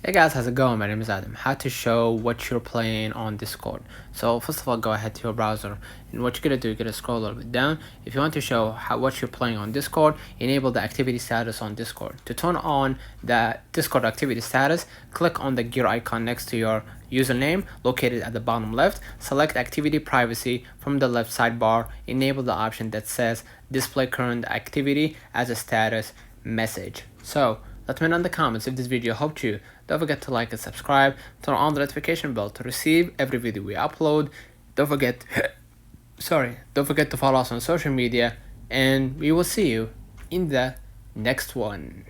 Hey guys, how's it going? My name is Adam. How to show what you're playing on Discord. So first of all, go ahead to your browser, and what you're gonna do, you're gonna scroll a little bit down. If you want to show what you're playing on Discord, enable the activity status on Discord. To turn on the Discord activity status, click on the gear icon next to your username located at the bottom left. Select activity privacy from the left sidebar. Enable the option that says display current activity as a status message. So let me know in the comments if this video helped you. Don't forget to like and subscribe. Turn on the notification bell to receive every video we upload. Don't forget to follow us on social media, and we will see you in the next one.